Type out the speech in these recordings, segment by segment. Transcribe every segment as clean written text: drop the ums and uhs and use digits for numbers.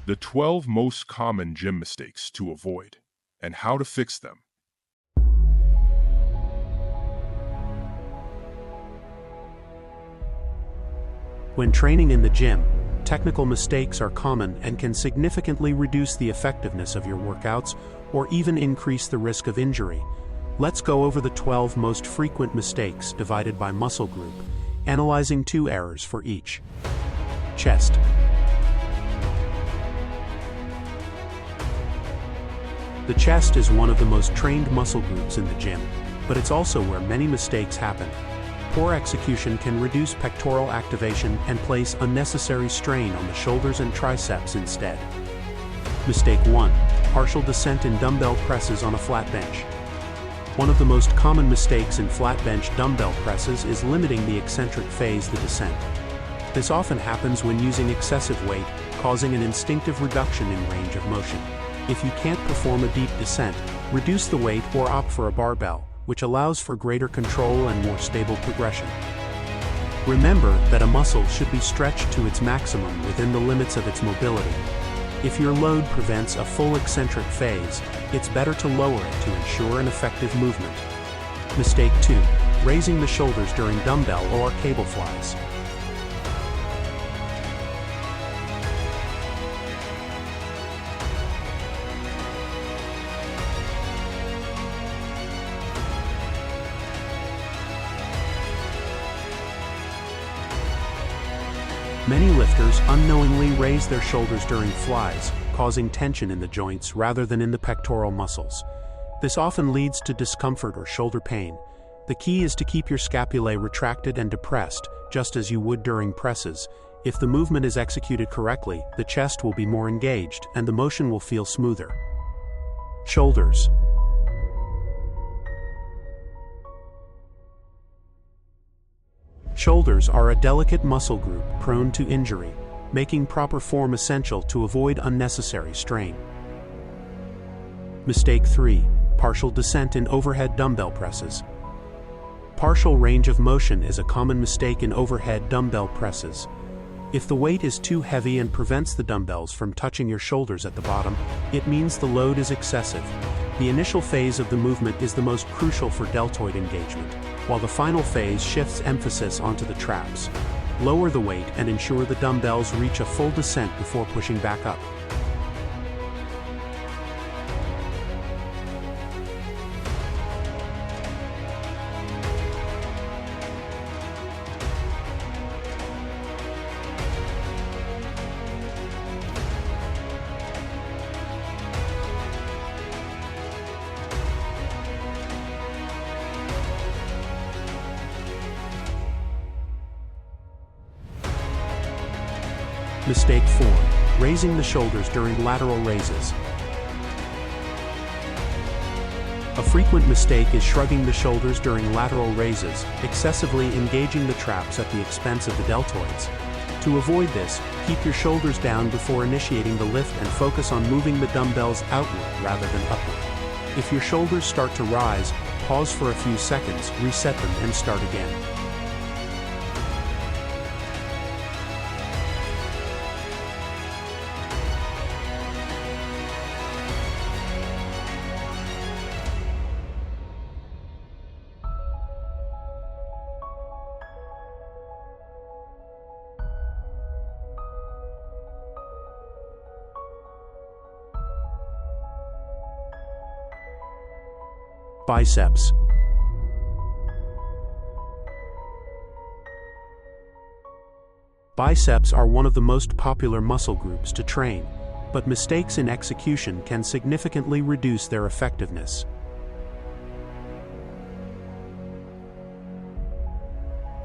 The 12 most common gym mistakes to avoid and how to fix them. When training in the gym, technical mistakes are common and can significantly reduce the effectiveness of your workouts or even increase the risk of injury. Let's go over the 12 most frequent mistakes divided by muscle group, analyzing 2 errors for each. Chest. The chest is one of the most trained muscle groups in the gym, but it's also where many mistakes happen. Poor execution can reduce pectoral activation and place unnecessary strain on the shoulders and triceps instead. Mistake 1. Partial descent in dumbbell presses on a flat bench. One of the most common mistakes in flat bench dumbbell presses is limiting the eccentric phase, the descent. This often happens when using excessive weight, causing an instinctive reduction in range of motion. If you can't perform a deep descent, reduce the weight or opt for a barbell, which allows for greater control and more stable progression. Remember that a muscle should be stretched to its maximum within the limits of its mobility. If your load prevents a full eccentric phase, it's better to lower it to ensure an effective movement. Mistake 2. Raising the shoulders during dumbbell or cable flies. Many lifters unknowingly raise their shoulders during flies, causing tension in the joints rather than in the pectoral muscles. This often leads to discomfort or shoulder pain. The key is to keep your scapulae retracted and depressed, just as you would during presses. If the movement is executed correctly, the chest will be more engaged and the motion will feel smoother. Shoulders. Shoulders are a delicate muscle group prone to injury, making proper form essential to avoid unnecessary strain. Mistake 3. Partial descent in overhead dumbbell presses. Partial range of motion is a common mistake in overhead dumbbell presses. If the weight is too heavy and prevents the dumbbells from touching your shoulders at the bottom, it means the load is excessive. The initial phase of the movement is the most crucial for deltoid engagement, while the final phase shifts emphasis onto the traps. Lower the weight and ensure the dumbbells reach a full descent before pushing back up. Mistake 4. Raising the shoulders during lateral raises. A frequent mistake is shrugging the shoulders during lateral raises, excessively engaging the traps at the expense of the deltoids. To avoid this, keep your shoulders down before initiating the lift and focus on moving the dumbbells outward rather than upward. If your shoulders start to rise, pause for a few seconds, reset them, and start again. Biceps. Biceps are one of the most popular muscle groups to train, but mistakes in execution can significantly reduce their effectiveness.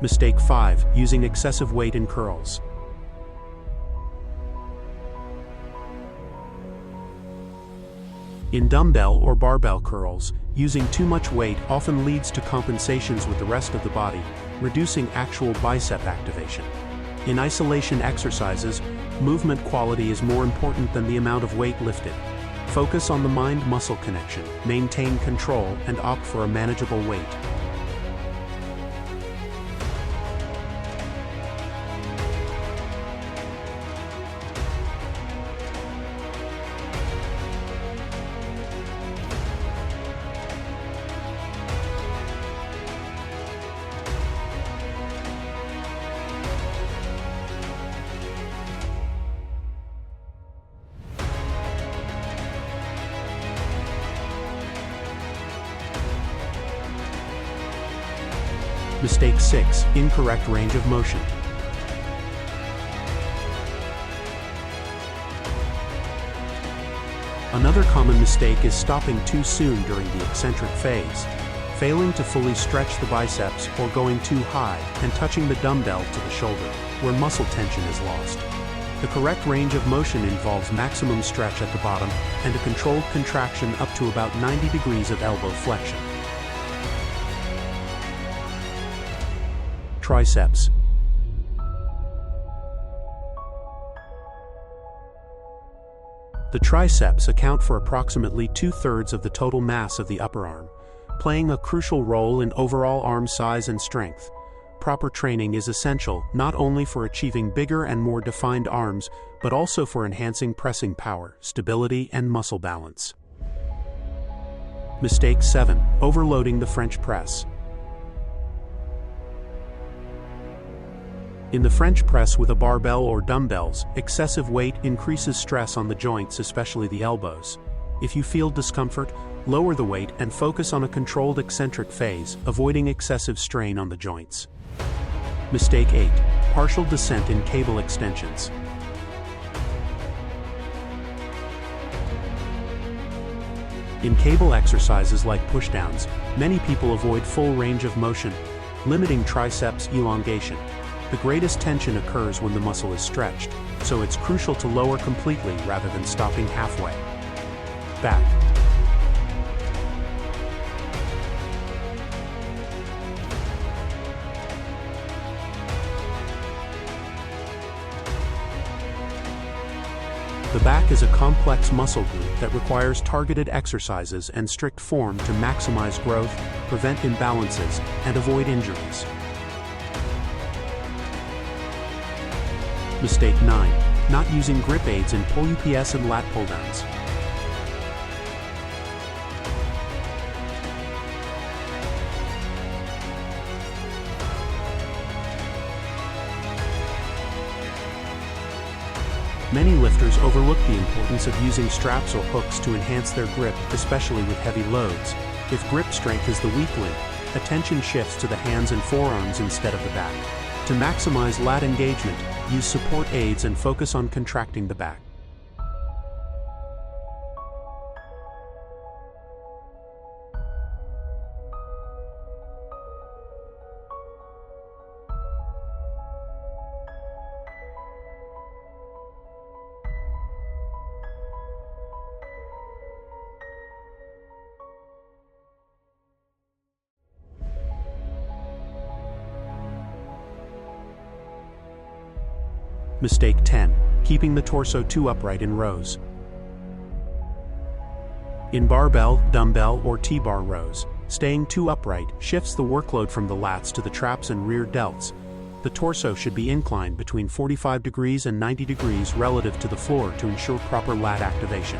Mistake 5. Using excessive weight in curls. In dumbbell or barbell curls, using too much weight often leads to compensations with the rest of the body, reducing actual bicep activation. In isolation exercises, movement quality is more important than the amount of weight lifted. Focus on the mind-muscle connection, maintain control, and opt for a manageable weight. Mistake 6. Incorrect range of motion. Another common mistake is stopping too soon during the eccentric phase, failing to fully stretch the biceps or going too high and touching the dumbbell to the shoulder, where muscle tension is lost. The correct range of motion involves maximum stretch at the bottom and a controlled contraction up to about 90 degrees of elbow flexion. Triceps. The triceps account for approximately 2/3 of the total mass of the upper arm, playing a crucial role in overall arm size and strength. Proper training is essential not only for achieving bigger and more defined arms, but also for enhancing pressing power, stability, and muscle balance. Mistake 7. Overloading the French press. In the French press with a barbell or dumbbells, excessive weight increases stress on the joints, especially the elbows. If you feel discomfort, lower the weight and focus on a controlled eccentric phase, avoiding excessive strain on the joints. Mistake 8. Partial descent in cable extensions. In cable exercises like pushdowns, many people avoid full range of motion, limiting triceps elongation. The greatest tension occurs when the muscle is stretched, so it's crucial to lower completely rather than stopping halfway. Back. The back is a complex muscle group that requires targeted exercises and strict form to maximize growth, prevent imbalances, and avoid injuries. Mistake 9. Not using grip aids in pull UPS and lat pull-downs. Many lifters overlook the importance of using straps or hooks to enhance their grip, especially with heavy loads. If grip strength is the weak link, attention shifts to the hands and forearms instead of the back. To maximize lat engagement, use support aids and focus on contracting the back. Mistake 10. Keeping the torso too upright in rows. In barbell, dumbbell, or T-bar rows, staying too upright shifts the workload from the lats to the traps and rear delts. The torso should be inclined between 45 degrees and 90 degrees relative to the floor to ensure proper lat activation.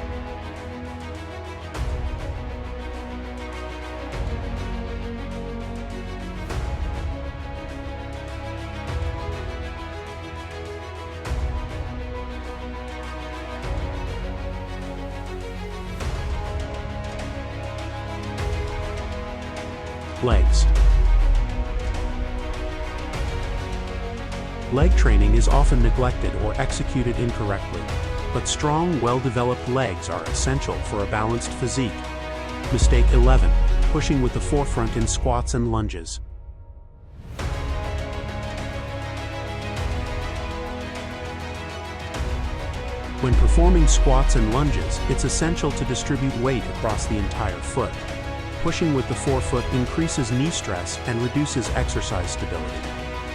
Legs. Leg training is often neglected or executed incorrectly, but strong, well-developed legs are essential for a balanced physique. Mistake 11. Pushing with the forefront in squats and lunges. When performing squats and lunges, it's essential to distribute weight across the entire foot. Pushing with the forefoot increases knee stress and reduces exercise stability.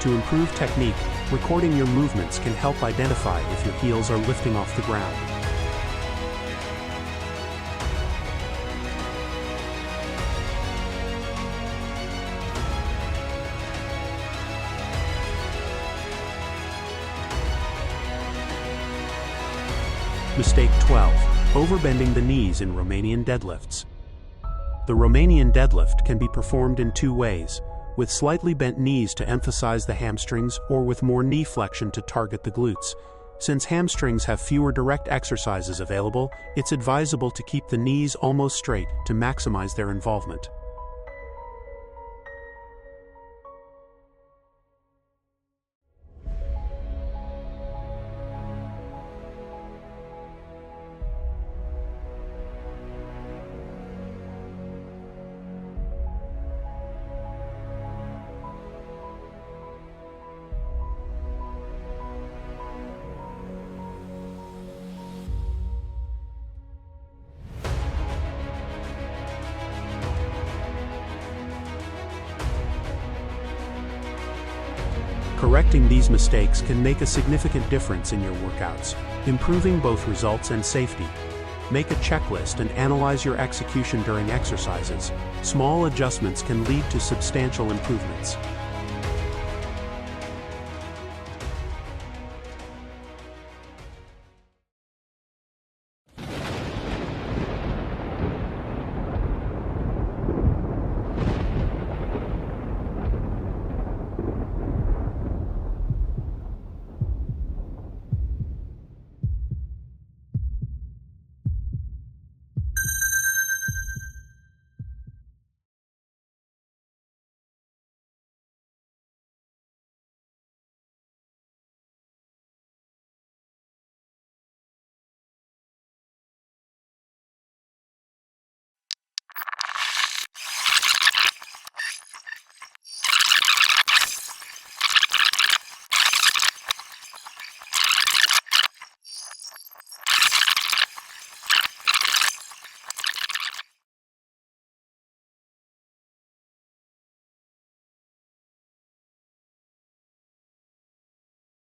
To improve technique, recording your movements can help identify if your heels are lifting off the ground. Mistake 12. Overbending the knees in Romanian deadlifts. The Romanian deadlift can be performed in two ways, with slightly bent knees to emphasize the hamstrings or with more knee flexion to target the glutes. Since hamstrings have fewer direct exercises available, it's advisable to keep the knees almost straight to maximize their involvement. Correcting these mistakes can make a significant difference in your workouts, improving both results and safety. Make a checklist and analyze your execution during exercises. Small adjustments can lead to substantial improvements.